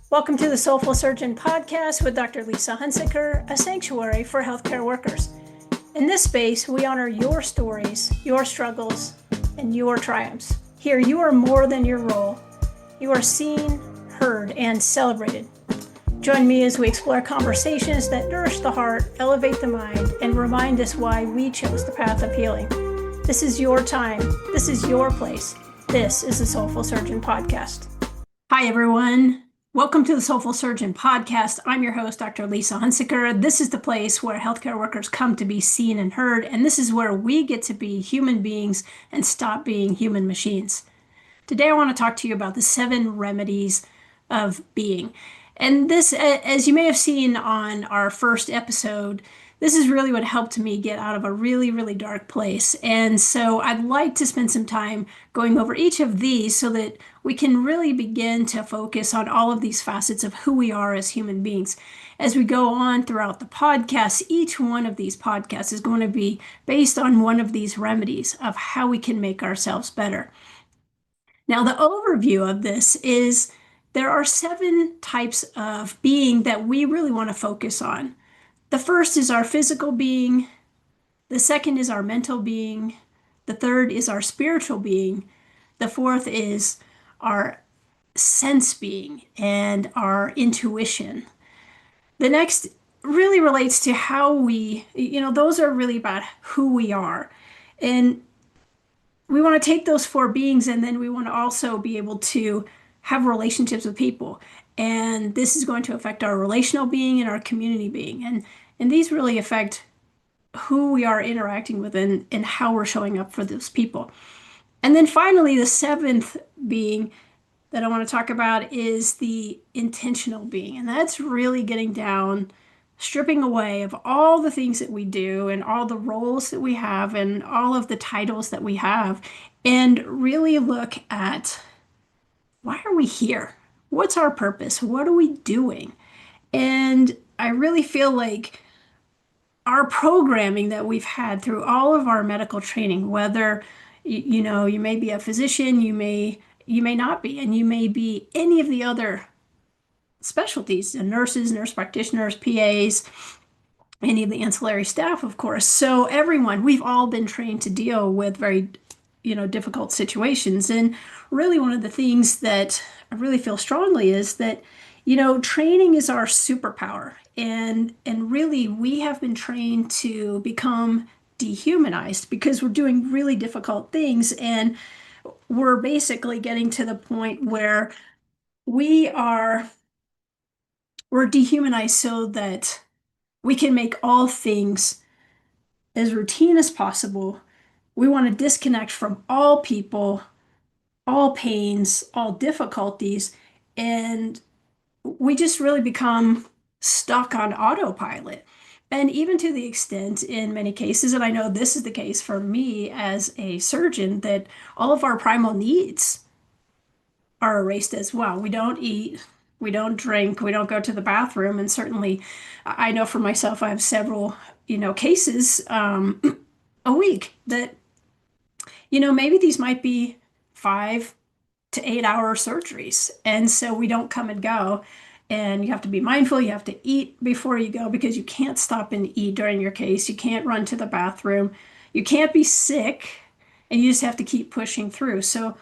Welcome to the Soulful Surgeon Podcast with Dr. Lisa Hunsicker, a sanctuary for healthcare workers. In this space, we honor your stories, your struggles, and your triumphs. Here, you are more than your role. You are seen, heard, and celebrated. Join me as we explore conversations that nourish the heart, elevate the mind, and remind us why we chose the path of healing. This is your time. This is your place. This is the Soulful Surgeon Podcast. Hi, everyone. Welcome to the Soulful Surgeon Podcast. I'm your host, Dr. Lisa Hunsicker. This is the place where healthcare workers come to be seen and heard, and this is where we get to be human beings and stop being human machines. Today, I want to talk to you about the 7 remedies of being. And this, as you may have seen on our first episode, this is really what helped me get out of a really, really dark place. And so I'd like to spend some time going over each of these so that we can really begin to focus on all of these facets of who we are as human beings. As we go on throughout the podcast, each one of these podcasts is going to be based on one of these remedies of how we can make ourselves better. Now, the overview of this is there are 7 types of being that we really want to focus on. The first is our physical being. The second is our mental being. The third is our spiritual being. The fourth is our sense being and our intuition. The next really relates to how those are really about who we are. And we want to take those 4 beings and then we want to also be able to have relationships with people. And this is going to affect our relational being and our community being. And these really affect who we are interacting with and how we're showing up for those people. And then finally, the 7th being that I want to talk about is the intentional being. And that's really getting down, stripping away of all the things that we do and all the roles that we have and all of the titles that we have, and really look at why are we here? What's our purpose? What are we doing? And I really feel like our programming that we've had through all of our medical training, whether you may be a physician, you may not be, and you may be any of the other specialties, nurses, nurse practitioners, PAs, any of the ancillary staff, of course. So everyone, we've all been trained to deal with very difficult situations. And really one of the things that I really feel strongly is that, training is our superpower. And really we have been trained to become dehumanized because we're doing really difficult things. And we're basically getting to the point where we're dehumanized so that we can make all things as routine as possible. We want to disconnect from all people, all pains, all difficulties, and we just really become stuck on autopilot. And even to the extent in many cases, and I know this is the case for me as a surgeon, that all of our primal needs are erased as well. We don't eat, we don't drink, we don't go to the bathroom. And certainly I know for myself, I have several, cases a week that maybe these might be 5 to 8 hour surgeries. And so we don't come and go. And you have to be mindful. You have to eat before you go because you can't stop and eat during your case. You can't run to the bathroom. You can't be sick. And you just have to keep pushing through. So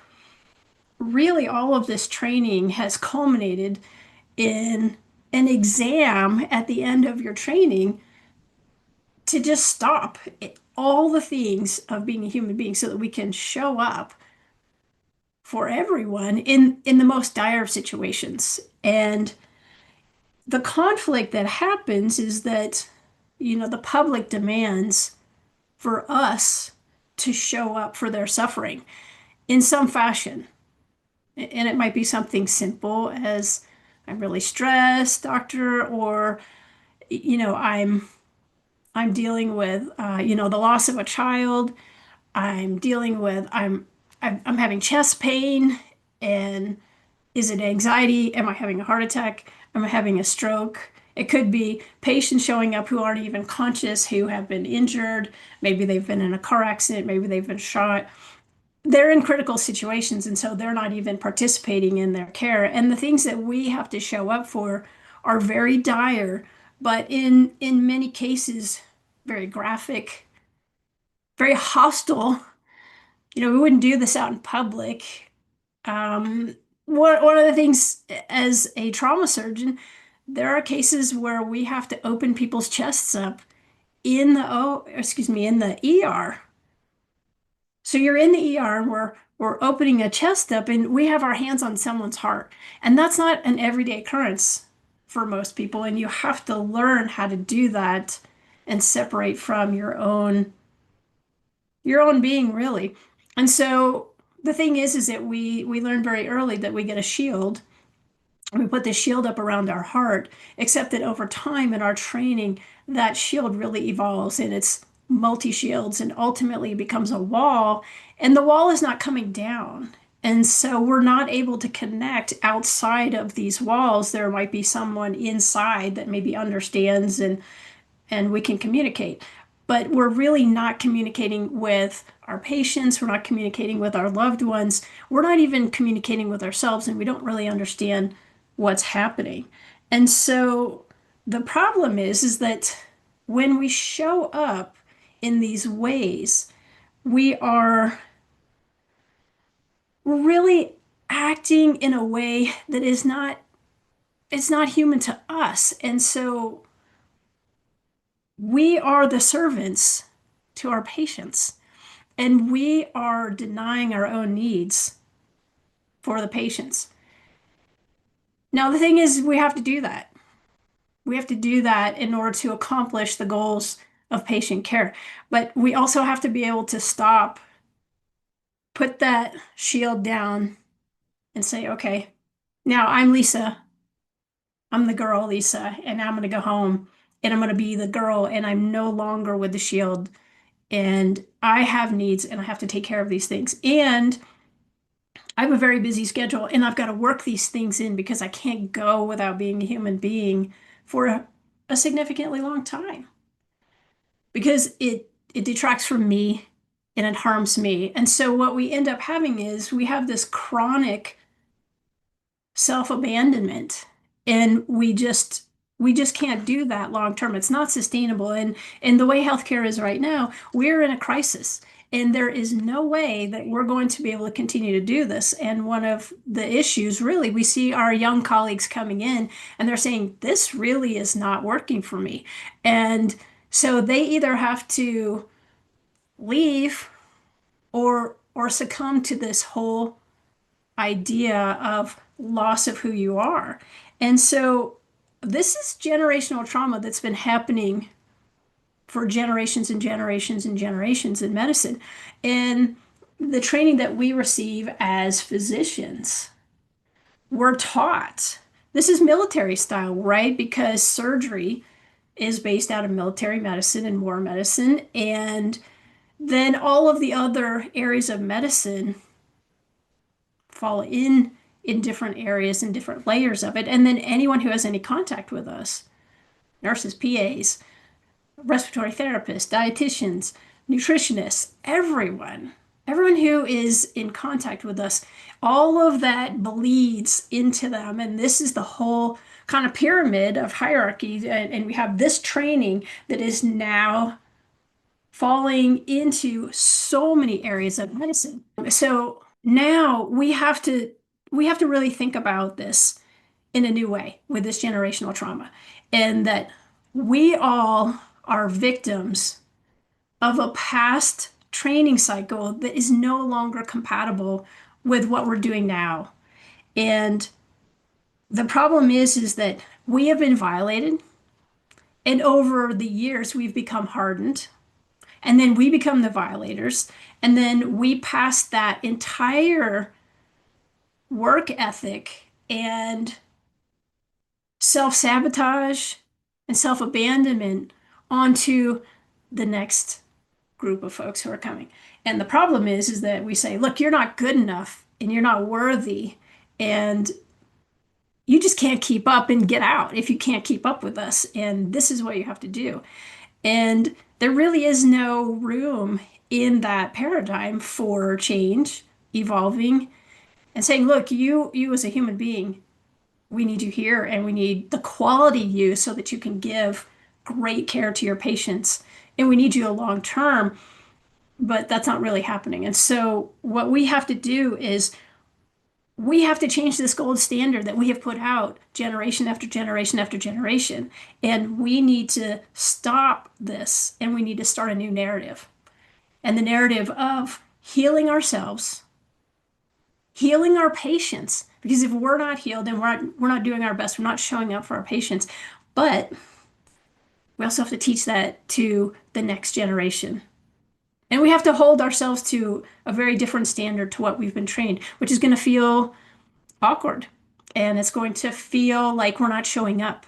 really all of this training has culminated in an exam at the end of your training to just stop all the things of being a human being so that we can show up for everyone in the most dire of situations. And the conflict that happens is that, the public demands for us to show up for their suffering in some fashion. And it might be something simple as I'm really stressed, doctor, or, I'm dealing with, the loss of a child. I'm dealing with, I'm having chest pain, and is it anxiety? Am I having a heart attack? Am I having a stroke? It could be patients showing up who aren't even conscious, who have been injured. Maybe they've been in a car accident. Maybe they've been shot. they're in critical situations, and so they're not even participating in their care. And the things that we have to show up for are very dire, but in many cases, very graphic, very hostile. We wouldn't do this out in public. Um, one of the things as a trauma surgeon, there are cases where we have to open people's chests up in the ER. So you're in the ER and we're opening a chest up and we have our hands on someone's heart. And that's not an everyday occurrence for most people. And you have to learn how to do that and separate from your own being, really. And so the thing is that we learn very early that we get a shield. We put this shield up around our heart, except that over time in our training, that shield really evolves and it's multi shields and ultimately becomes a wall. And the wall is not coming down. And so we're not able to connect outside of these walls. There might be someone inside that maybe understands and we can communicate. But we're really not communicating with our patients. We're not communicating with our loved ones. We're not even communicating with ourselves, and we don't really understand what's happening. And so the problem is that when we show up in these ways, we are really acting in a way that is not it's not human to us. And so we are the servants to our patients, and we are denying our own needs for the patients. Now, the thing is, we have to do that. We have to do that in order to accomplish the goals of patient care. But we also have to be able to stop, put that shield down, and say, okay, now I'm Lisa. I'm the girl, Lisa, and I'm going to go home and I'm going to be the girl, and I'm no longer with the shield. And I have needs and I have to take care of these things. And I have a very busy schedule and I've got to work these things in because I can't go without being a human being for a significantly long time because it detracts from me and it harms me. And so what we end up having is we have this chronic self-abandonment, and we just can't do that long term. It's not sustainable. And the way healthcare is right now, we're in a crisis. And there is no way that we're going to be able to continue to do this. And one of the issues, really, we see our young colleagues coming in and they're saying, this really is not working for me. And so they either have to leave or succumb to this whole idea of loss of who you are. And so this is generational trauma that's been happening for generations and generations and generations in medicine. And the training that we receive as physicians, we're taught this is military style, right? Because surgery is based out of military medicine and war medicine. And then all of the other areas of medicine fall in different areas and different layers of it. And then anyone who has any contact with us, nurses, PAs, respiratory therapists, dietitians, nutritionists, everyone who is in contact with us, all of that bleeds into them. And this is the whole kind of pyramid of hierarchy. And we have this training that is now falling into so many areas of medicine. So now we have to really think about this in a new way with this generational trauma, and that we all are victims of a past training cycle that is no longer compatible with what we're doing now. And the problem is that we have been violated, and over the years we've become hardened, and then we become the violators, and then we pass that entire work ethic and self-sabotage and self-abandonment onto the next group of folks who are coming. And the problem is that we say, look, you're not good enough and you're not worthy, and you just can't keep up, and get out if you can't keep up with us. And this is what you have to do. And there really is no room in that paradigm for change, evolving, and saying, look, you as a human being, we need you here and we need the quality you so that you can give great care to your patients. And we need you a long term, but that's not really happening. And so what we have to do is we have to change this gold standard that we have put out generation after generation after generation. And we need to stop this and we need to start a new narrative. And the narrative of healing ourselves, healing our patients. Because if we're not healed, then we're not doing our best. We're not showing up for our patients. But we also have to teach that to the next generation. And we have to hold ourselves to a very different standard to what we've been trained, which is going to feel awkward. And it's going to feel like we're not showing up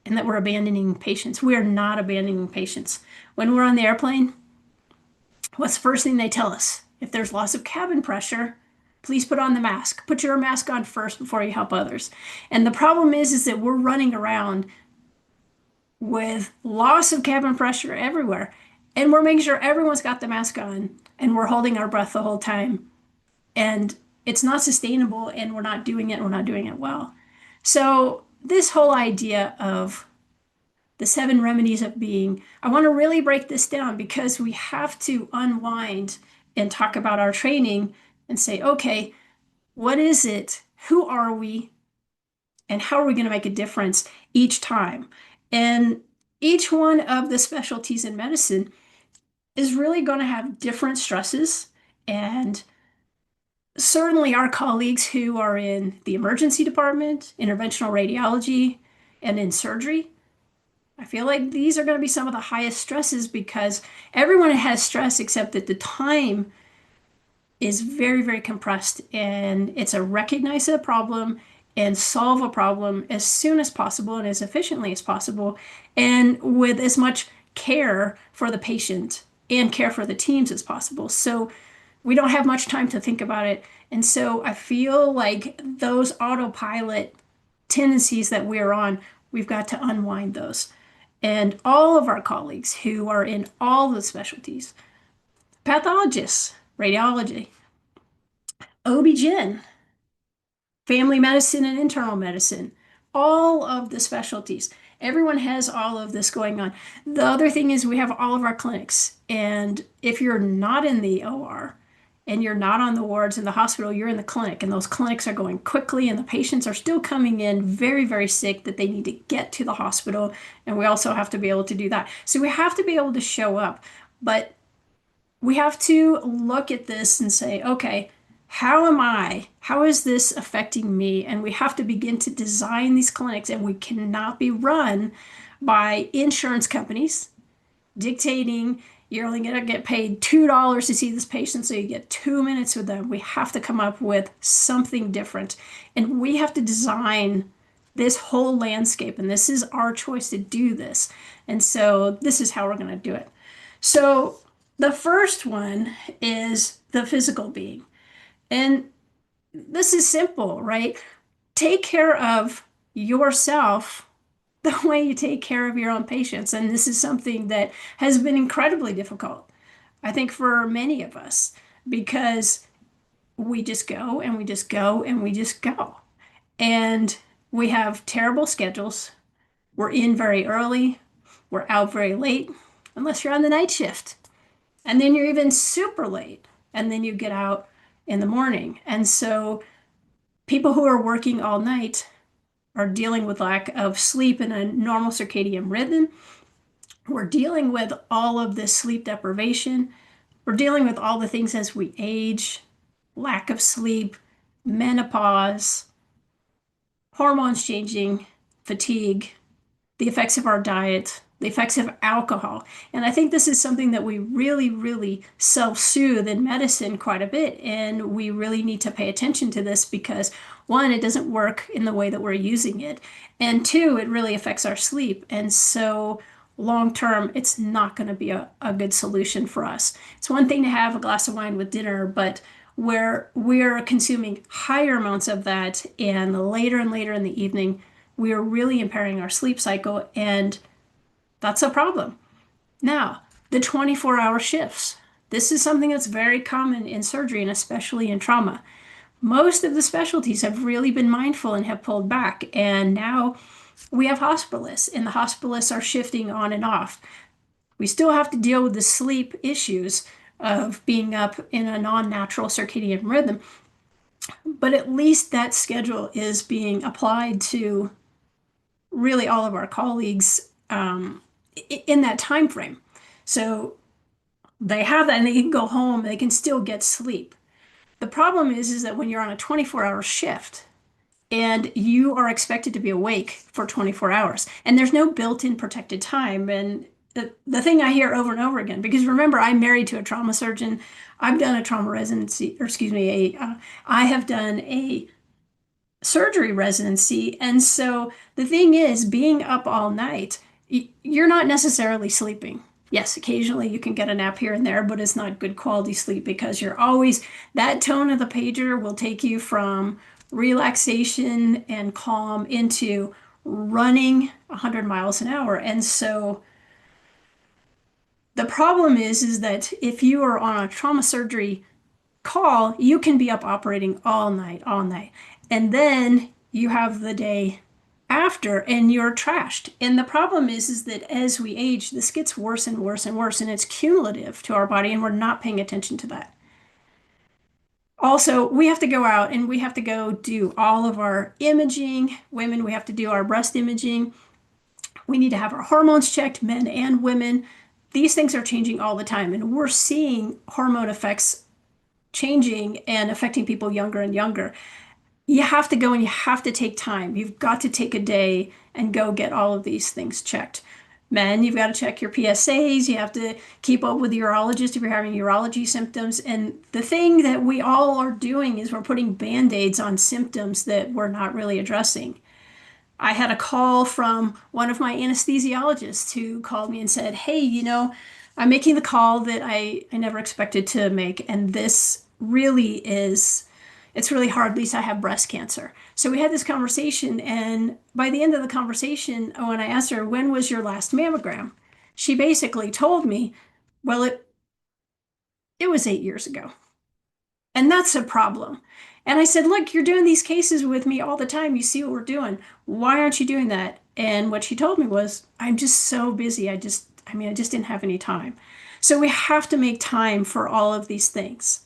and that we're abandoning patients. We are not abandoning patients. When we're on the airplane, what's the first thing they tell us? If there's loss of cabin pressure, please put on the mask. Put your mask on first before you help others. And the problem is that we're running around with loss of cabin pressure everywhere. And we're making sure everyone's got the mask on and we're holding our breath the whole time. And it's not sustainable and we're not doing it. We're not doing it well. So this whole idea of the 7 remedies of being, I want to really break this down because we have to unwind and talk about our training and say, okay, what is it? Who are we? And how are we going to make a difference each time? And each one of the specialties in medicine is really going to have different stresses. And certainly our colleagues who are in the emergency department, interventional radiology, and in surgery, I feel like these are going to be some of the highest stresses because everyone has stress except that the time is very, very compressed and it's a recognize a problem and solve a problem as soon as possible and as efficiently as possible and with as much care for the patient and care for the teams as possible. So we don't have much time to think about it. And so I feel like those autopilot tendencies that we're on, we've got to unwind those. And all of our colleagues who are in all the specialties, pathologists, radiology, OB-GYN, family medicine and internal medicine, all of the specialties. Everyone has all of this going on. The other thing is we have all of our clinics. And if you're not in the OR and you're not on the wards in the hospital, you're in the clinic. And those clinics are going quickly and the patients are still coming in very, very sick that they need to get to the hospital. And we also have to be able to do that. So we have to be able to show up. But we have to look at this and say, okay, how is this affecting me? And we have to begin to design these clinics, and we cannot be run by insurance companies dictating you're only going to get paid $2 to see this patient, so you get 2 minutes with them. We have to come up with something different, and we have to design this whole landscape, and this is our choice to do this. And so this is how we're going to do it. So the first one is the physical being. And this is simple, right? Take care of yourself the way you take care of your own patients. And this is something that has been incredibly difficult, I think, for many of us, because we just go and we just go and we just go. And we have terrible schedules. We're in very early. We're out very late, unless you're on the night shift. And then you're even super late. And then you get out in the morning. And so people who are working all night are dealing with lack of sleep and a normal circadian rhythm. We're dealing with all of this sleep deprivation. We're dealing with all the things as we age, lack of sleep, menopause, hormones changing, fatigue, the effects of our diet, the effects of alcohol. And I think this is something that we really, really self-soothe in medicine quite a bit. And we really need to pay attention to this because, one, it doesn't work in the way that we're using it. And two, it really affects our sleep. And so long term, it's not going to be a good solution for us. It's one thing to have a glass of wine with dinner, but where we're consuming higher amounts of that and later in the evening, we are really impairing our sleep cycle, and that's a problem. Now, the 24-hour shifts. This is something that's very common in surgery and especially in trauma. Most of the specialties have really been mindful and have pulled back. And now we have hospitalists, and the hospitalists are shifting on and off. We still have to deal with the sleep issues of being up in a non-natural circadian rhythm, but at least that schedule is being applied to really all of our colleagues in that time frame. So they have that and they can go home, they can still get sleep. The problem is that when you're on a 24-hour shift and you are expected to be awake for 24 hours and there's no built-in protected time. And the thing I hear over and over again, because remember, I'm married to a trauma surgeon. I've done a trauma residency, or excuse me, I have done a surgery residency. And so the thing is, being up all night, you're not necessarily sleeping. Yes, occasionally you can get a nap here and there, but it's not good quality sleep because you're always, that tone of the pager will take you from relaxation and calm into running 100 miles an hour. And so the problem is that if you are on a trauma surgery call, you can be up operating all night, all night. And then you have the day after and you're trashed. And the problem is that as we age, this gets worse and worse and worse, and it's cumulative to our body, and we're not paying attention to that. Also, we have to go out and we have to go do all of our imaging. Women, we have to do our breast imaging. We need to have our hormones checked, men and women. These things are changing all the time, and we're seeing hormone effects changing and affecting people younger and younger. You have to go and you have to take time. You've got to take a day and go get all of these things checked. Men, you've got to check your PSAs. You have to keep up with the urologist if you're having urology symptoms. And the thing that we all are doing is we're putting band-aids on symptoms that we're not really addressing. I had a call from one of my anesthesiologists who called me and said, hey, I'm making the call that I never expected to make. And this really is, it's really hard. Lisa, I have breast cancer. So we had this conversation. And by the end of the conversation, when I asked her, when was your last mammogram? She basically told me, well, it was 8 years ago. And that's a problem. And I said, look, you're doing these cases with me all the time. You see what we're doing. Why aren't you doing that? And what she told me was, I'm just so busy. I just didn't have any time. So we have to make time for all of these things.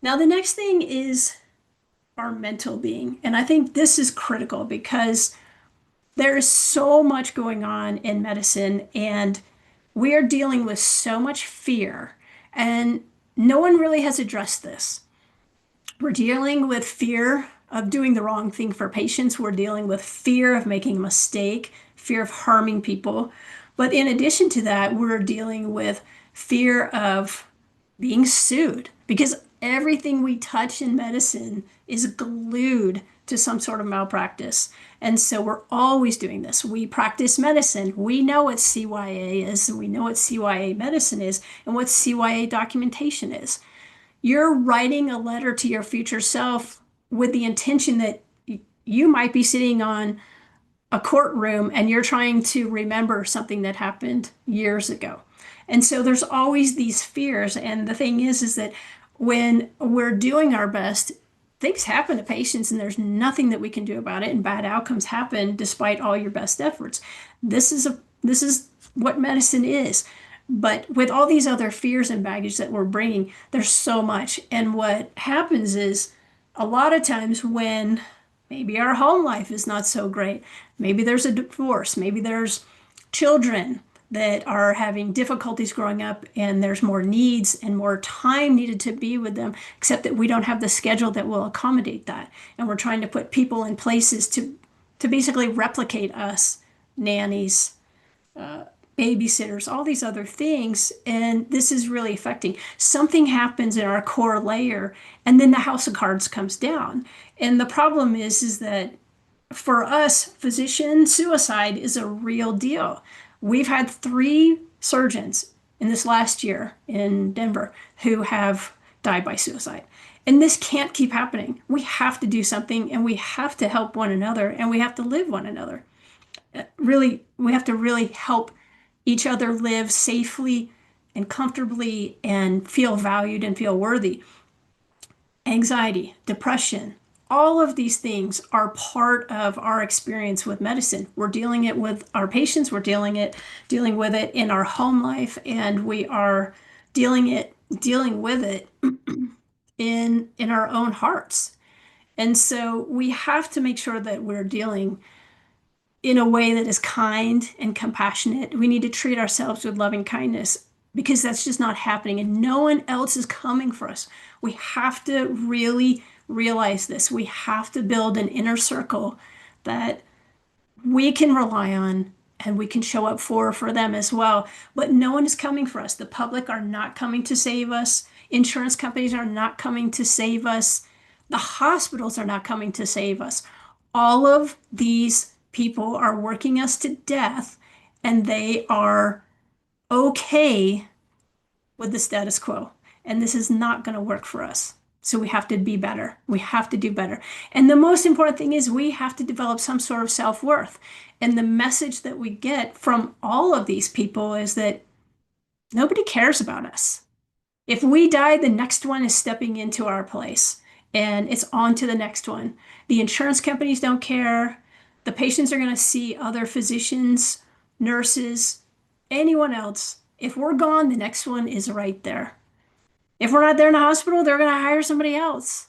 Now, the next thing is our mental being. And I think this is critical because there is so much going on in medicine and we are dealing with so much fear, and no one really has addressed this. We're dealing with fear of doing the wrong thing for patients. We're dealing with fear of making a mistake, fear of harming people. But in addition to that, we're dealing with fear of being sued because everything we touch in medicine is glued to some sort of malpractice. And so we're always doing this. We practice medicine. We know what CYA is. We know what CYA medicine is and what CYA documentation is. You're writing a letter to your future self with the intention that you might be sitting on a courtroom and you're trying to remember something that happened years ago. And so there's always these fears. And the thing is that when we're doing our best, things happen to patients and there's nothing that we can do about it. And bad outcomes happen despite all your best efforts. This is what medicine is. But with all these other fears and baggage that we're bringing, there's so much. And what happens is a lot of times when maybe our home life is not so great, maybe there's a divorce, maybe there's children that are having difficulties growing up and there's more needs and more time needed to be with them, except that we don't have the schedule that will accommodate that. And we're trying to put people in places to basically replicate us, nannies, babysitters, all these other things. And this is really affecting. Something happens in our core layer and then the house of cards comes down. And the problem is that for us, physician suicide is a real deal. We've had 3 surgeons in this last year in Denver who have died by suicide. And this can't keep happening. We have to do something and we have to help one another and we have to live one another. Really, we have to really help each other live safely and comfortably and feel valued and feel worthy. Anxiety, depression, all of these things are part of our experience with medicine. We're dealing it with our patients, we're dealing with it in our home life, and we are dealing with it in our own hearts. And so we have to make sure that we're dealing in a way that is kind and compassionate. We need to treat ourselves with loving kindness because that's just not happening and no one else is coming for us. We have to really realize this. We have to build an inner circle that we can rely on and we can show up for them as well. But no one is coming for us. The public are not coming to save us. Insurance companies are not coming to save us. The hospitals are not coming to save us. All of these people are working us to death and they are okay with the status quo. And this is not going to work for us. So we have to be better. We have to do better. And the most important thing is we have to develop some sort of self-worth. And the message that we get from all of these people is that nobody cares about us. If we die, the next one is stepping into our place and it's on to the next one. The insurance companies don't care. The patients are going to see other physicians, nurses, anyone else. If we're gone, the next one is right there. If we're not there in the hospital, they're going to hire somebody else.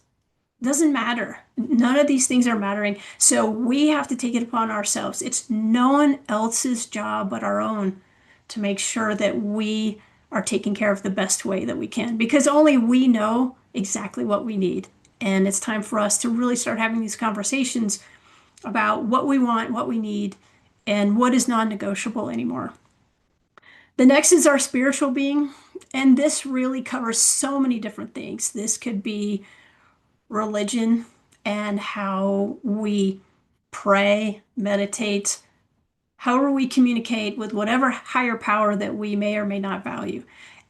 Doesn't matter. None of these things are mattering. So we have to take it upon ourselves. It's no one else's job but our own to make sure that we are taking care of the best way that we can because only we know exactly what we need. And it's time for us to really start having these conversations about what we want, what we need, and what is non-negotiable anymore. The next is our spiritual being. And this really covers so many different things. This could be religion and how we pray, meditate, however we communicate with whatever higher power that we may or may not value.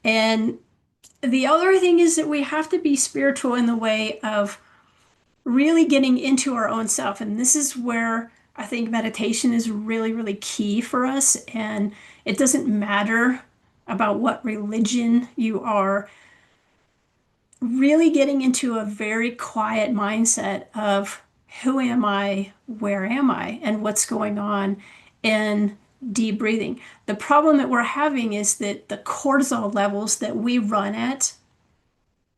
And the other thing is that we have to be spiritual in the way of really getting into our own self. And this is where I think meditation is really, really key for us. And it doesn't matter about what religion you are, really getting into a very quiet mindset of who am I, where am I, and what's going on, and deep breathing. The problem that we're having is that the cortisol levels that we run at,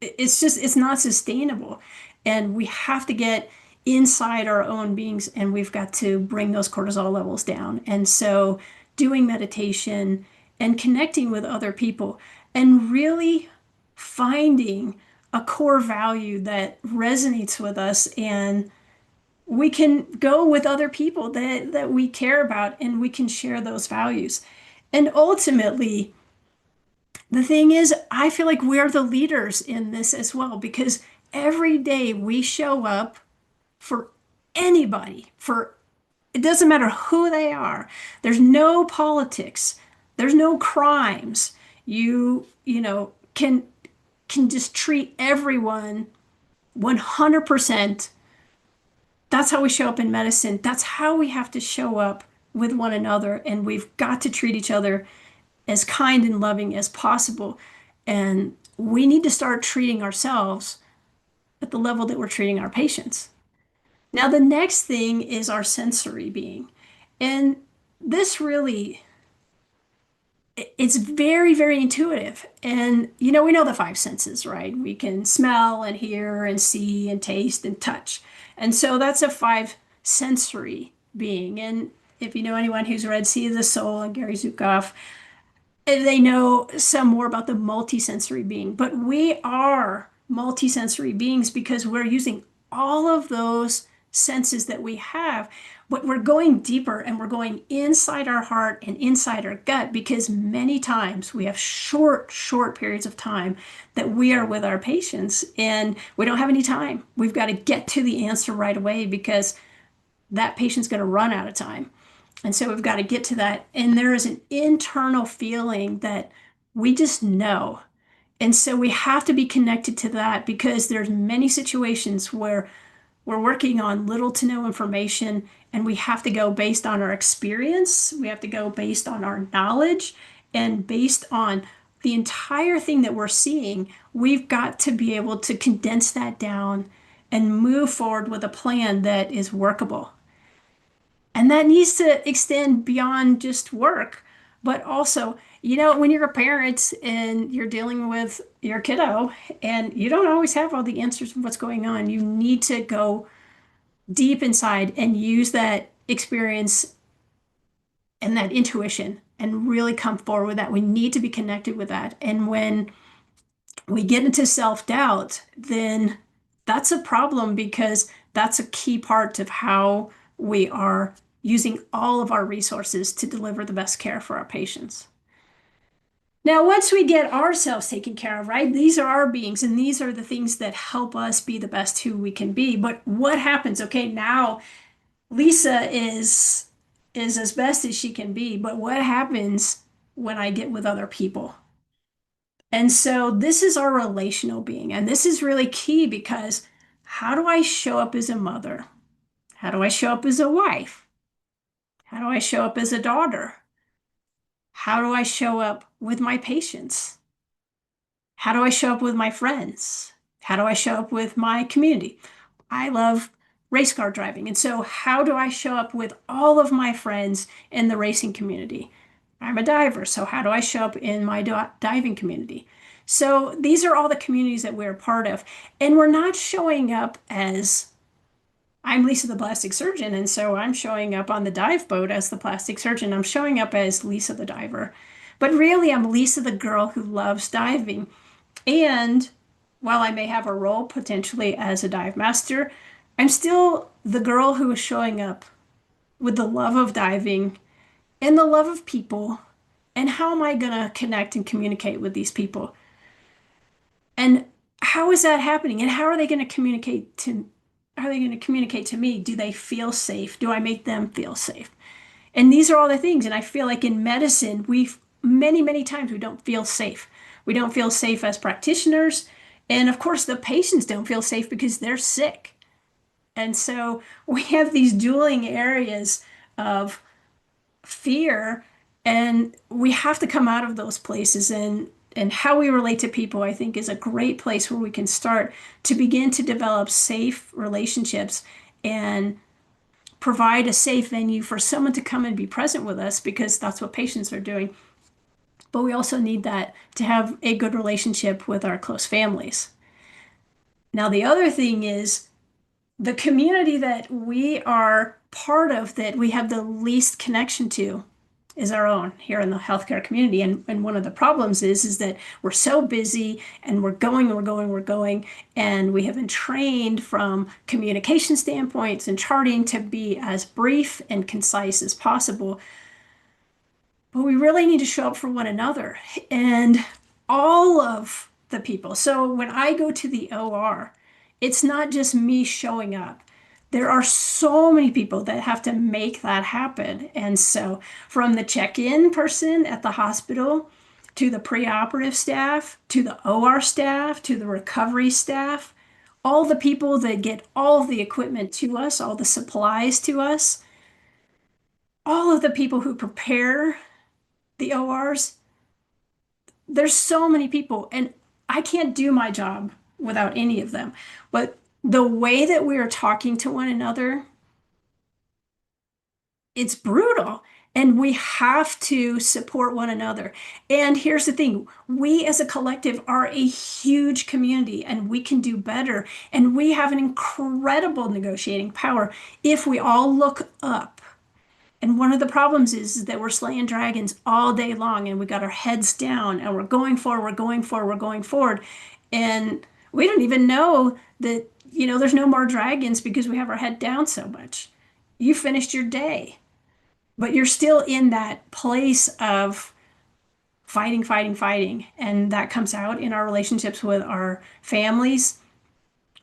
it's not sustainable. And we have to get inside our own beings and we've got to bring those cortisol levels down. And so doing meditation and connecting with other people and really finding a core value that resonates with us and we can go with other people that we care about and we can share those values. And ultimately, the thing is, I feel like we're the leaders in this as well because every day we show up for anybody, for it doesn't matter who they are. There's no politics. There's no crimes. You can just treat everyone 100%. That's how we show up in medicine. That's how we have to show up with one another. And we've got to treat each other as kind and loving as possible. And we need to start treating ourselves at the level that we're treating our patients. Now, the next thing is our sensory being. And this really, it's very, very intuitive. And, we know the five senses, right? We can smell and hear and see and taste and touch. And so that's a five sensory being. And if you know anyone who's read Seed of the Soul and Gary Zukav, they know some more about the multisensory being. But we are multisensory beings because we're using all of those senses that we have, but we're going deeper and we're going inside our heart and inside our gut because many times we have short periods of time that we are with our patients and we don't have any time. We've got to get to the answer right away because that patient's going to run out of time. And so we've got to get to that. And there is an internal feeling that we just know. And so we have to be connected to that because there's many situations where we're working on little to no information and we have to go based on our experience. We have to go based on our knowledge and based on the entire thing that we're seeing, we've got to be able to condense that down and move forward with a plan that is workable. And that needs to extend beyond just work, but also, when you're a parent and you're dealing with your kiddo and you don't always have all the answers of what's going on, you need to go deep inside and use that experience and that intuition and really come forward with that. We need to be connected with that. And when we get into self-doubt, then that's a problem because that's a key part of how we are using all of our resources to deliver the best care for our patients. Now, once we get ourselves taken care of, right, these are our beings and these are the things that help us be the best who we can be. But what happens? Okay, now Lisa is as best as she can be, but what happens when I get with other people? And so this is our relational being. And this is really key because how do I show up as a mother? How do I show up as a wife? How do I show up as a daughter? How do I show up with my patients? How do I show up with my friends? How do I show up with my community? I love race car driving. And so, how do I show up with all of my friends in the racing community? I'm a diver. So, how do I show up in my diving community? So, these are all the communities that we're a part of. And we're not showing up as I'm Lisa the plastic surgeon, and so I'm showing up on the dive boat as the plastic surgeon. I'm showing up as Lisa the diver. But really, I'm Lisa the girl who loves diving. And while I may have a role potentially as a dive master, I'm still the girl who is showing up with the love of diving and the love of people. And how am I going to connect and communicate with these people? And how is that happening? And how are they going to communicate to me? Do they feel safe? Do I make them feel safe? And these are all the things. And I feel like in medicine, many times we don't feel safe. We don't feel safe as practitioners. And of course, the patients don't feel safe because they're sick. And so we have these dueling areas of fear, and we have to come out of those places. And how we relate to people, I think, is a great place where we can start to begin to develop safe relationships and provide a safe venue for someone to come and be present with us, because that's what patients are doing. But we also need that to have a good relationship with our close families. Now, the other thing is the community that we are part of, that we have the least connection to, is our own here in the healthcare community. And one of the problems is that we're so busy and we're going, and we have been trained from communication standpoints and charting to be as brief and concise as possible. But we really need to show up for one another and all of the people. So when I go to the OR, it's not just me showing up. There are so many people that have to make that happen. And so from the check-in person at the hospital to the preoperative staff, to the OR staff, to the recovery staff, all the people that get all of the equipment to us, all the supplies to us, all of the people who prepare the ORs, there's so many people, and I can't do my job without any of them. But the way that we are talking to one another, it's brutal, and we have to support one another. And here's the thing, we as a collective are a huge community, and we can do better, and we have an incredible negotiating power if we all look up. And one of the problems is that we're slaying dragons all day long, and we got our heads down, and we're going forward, we're going forward. And we don't even know that, there's no more dragons because we have our head down so much. You finished your day, but you're still in that place of fighting. And that comes out in our relationships with our families,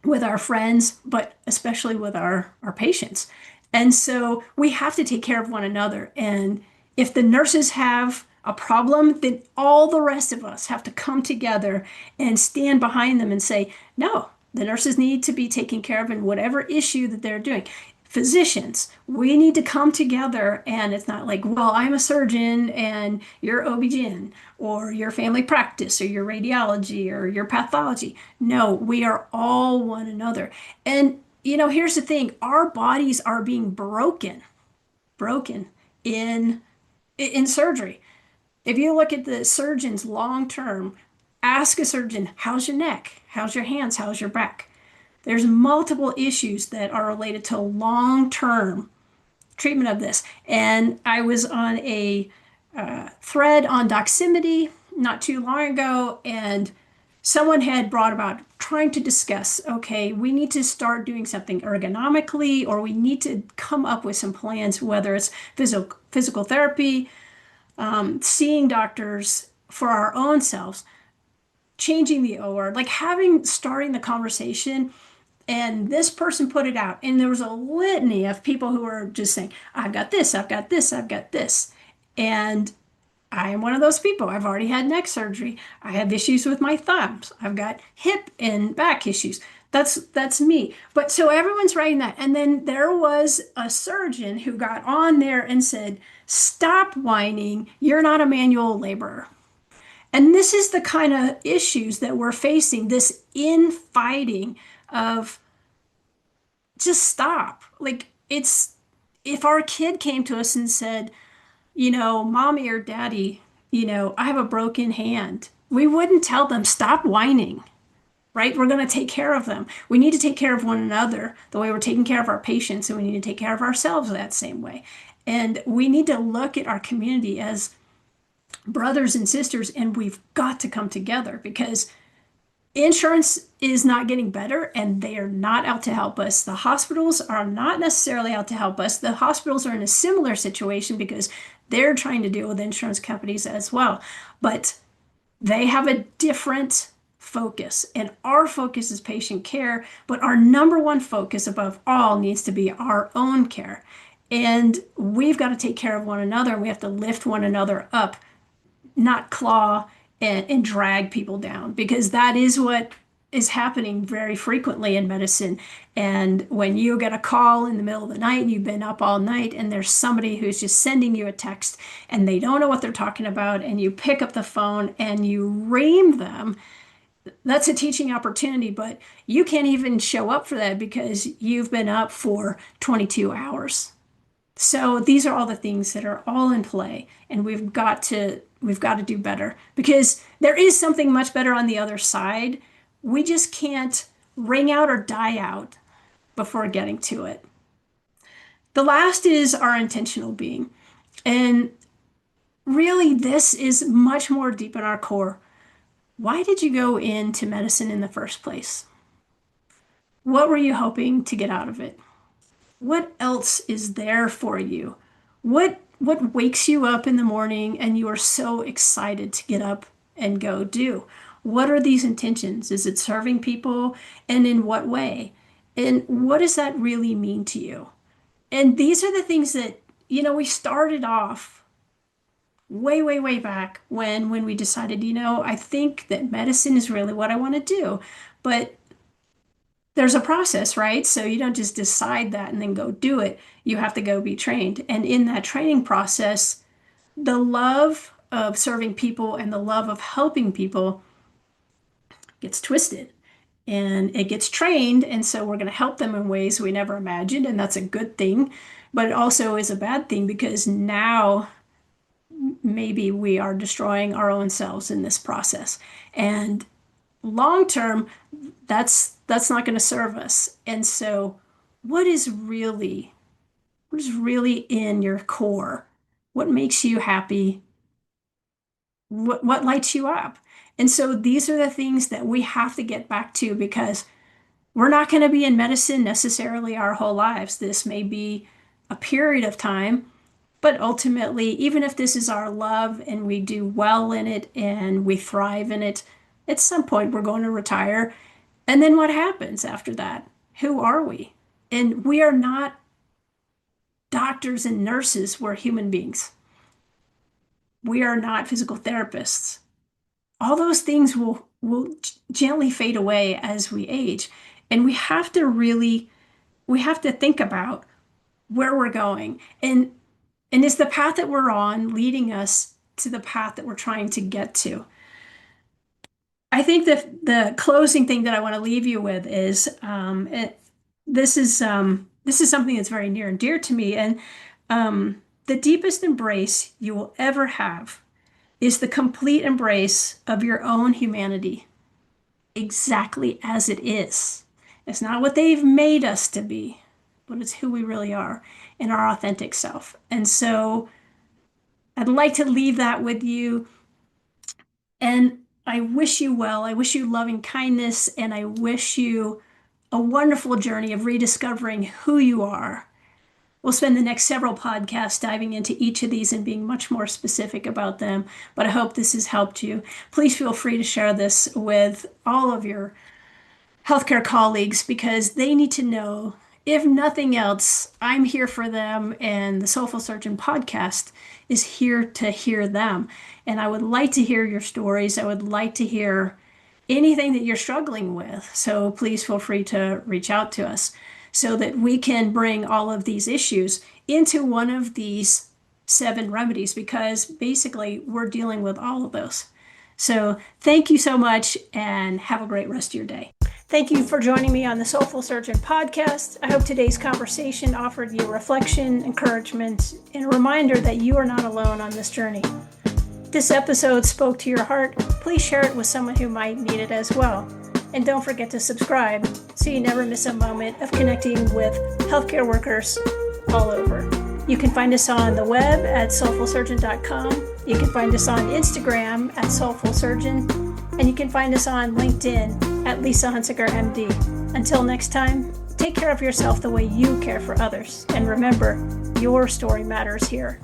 with our friends, but especially with our patients. And so we have to take care of one another. And if the nurses have a problem, then all the rest of us have to come together and stand behind them and say, no, the nurses need to be taken care of in whatever issue that they're doing. physicians, we need to come together, and it's not like, well, I'm a surgeon and you're OB-GYN or your family practice or your radiology or your pathology. No, we are all one another. And here's the thing, our bodies are being broken in surgery. If you look at the surgeons long term, ask a surgeon, how's your neck? How's your hands? How's your back? There's multiple issues that are related to long term treatment of this. And I was on a thread on Doximity not too long ago, and someone had brought about trying to discuss, okay, we need to start doing something ergonomically, or we need to come up with some plans, whether it's physical therapy, seeing doctors for our own selves, changing the OR, like starting the conversation. And this person put it out, and there was a litany of people who were just saying, I've got this, I've got this, I've got this. And I am one of those people. I've already had neck surgery. I have issues with my thumbs. I've got hip and back issues. That's me. But so everyone's writing that. And then there was a surgeon who got on there and said, stop whining. You're not a manual laborer. And this is the kind of issues that we're facing, this infighting of just stop. Like, it's, if our kid came to us and said, mommy or daddy, I have a broken hand, we wouldn't tell them, stop whining, right? We're going to take care of them. We need to take care of one another the way we're taking care of our patients, and we need to take care of ourselves that same way. And we need to look at our community as brothers and sisters, and we've got to come together because insurance is not getting better, and they are not out to help us. The hospitals are not necessarily out to help us. The hospitals are in a similar situation because they're trying to deal with insurance companies as well. But they have a different focus, and our focus is patient care. But our number one focus above all needs to be our own care. And we've got to take care of one another. We have to lift one another up, not claw and drag people down, because that is what is happening very frequently in medicine. And when you get a call in the middle of the night and you've been up all night and there's somebody who's just sending you a text and they don't know what they're talking about, and you pick up the phone and you ream them, that's a teaching opportunity, but you can't even show up for that because you've been up for 22 hours. So these are all the things that are all in play, and we've got to do better, because there is something much better on the other side. We just can't ring out or die out before getting to it. The last is our intentional being. And really, this is much more deep in our core. Why did you go into medicine in the first place? What were you hoping to get out of it? What else is there for you? What wakes you up in the morning and you are so excited to get up and go do? What are these intentions? Is it serving people? And in what way? And what does that really mean to you? And these are the things that, we started off way, way, way back when we decided, I think that medicine is really what I want to do. But there's a process, right? So you don't just decide that and then go do it. You have to go be trained. And in that training process, the love of serving people and the love of helping people gets twisted and it gets trained. And so we're going to help them in ways we never imagined. And that's a good thing. But it also is a bad thing, because now maybe we are destroying our own selves in this process. And long term, that's not going to serve us. And so what is really in your core? What makes you happy? What lights you up? And so these are the things that we have to get back to, because we're not going to be in medicine necessarily our whole lives. This may be a period of time, but ultimately, even if this is our love and we do well in it and we thrive in it, at some point we're going to retire. And then what happens after that? Who are we? And we are not doctors and nurses. We're human beings. We are not physical therapists. All those things will gently fade away as we age. And we have to think about, where we're going? And is the path that we're on leading us to the path that we're trying to get to? I think that the closing thing that I want to leave you with is this is something that's very near and dear to me. And the deepest embrace you will ever have is the complete embrace of your own humanity, exactly as it is. It's not what they've made us to be, but it's who we really are in our authentic self. And so I'd like to leave that with you. And I wish you well. I wish you loving kindness, and I wish you a wonderful journey of rediscovering who you are. We'll spend the next several podcasts diving into each of these and being much more specific about them, but I hope this has helped you. Please feel free to share this with all of your healthcare colleagues, because they need to know, if nothing else, I'm here for them, and the Soulful Surgeon podcast is here to hear them. And I would like to hear your stories. I would like to hear anything that you're struggling with. So please feel free to reach out to us so that we can bring all of these issues into one of these 7 remedies, because basically we're dealing with all of those. So thank you so much, and have a great rest of your day. Thank you for joining me on the Soulful Surgeon podcast. I hope today's conversation offered you reflection, encouragement, and a reminder that you are not alone on this journey. If this episode spoke to your heart, please share it with someone who might need it as well. And don't forget to subscribe so you never miss a moment of connecting with healthcare workers all over. You can find us on the web at soulfulsurgeon.com. You can find us on Instagram at Soulful Surgeon. And you can find us on LinkedIn at Lisa Hunsicker, MD. Until next time, take care of yourself the way you care for others. And remember, your story matters here.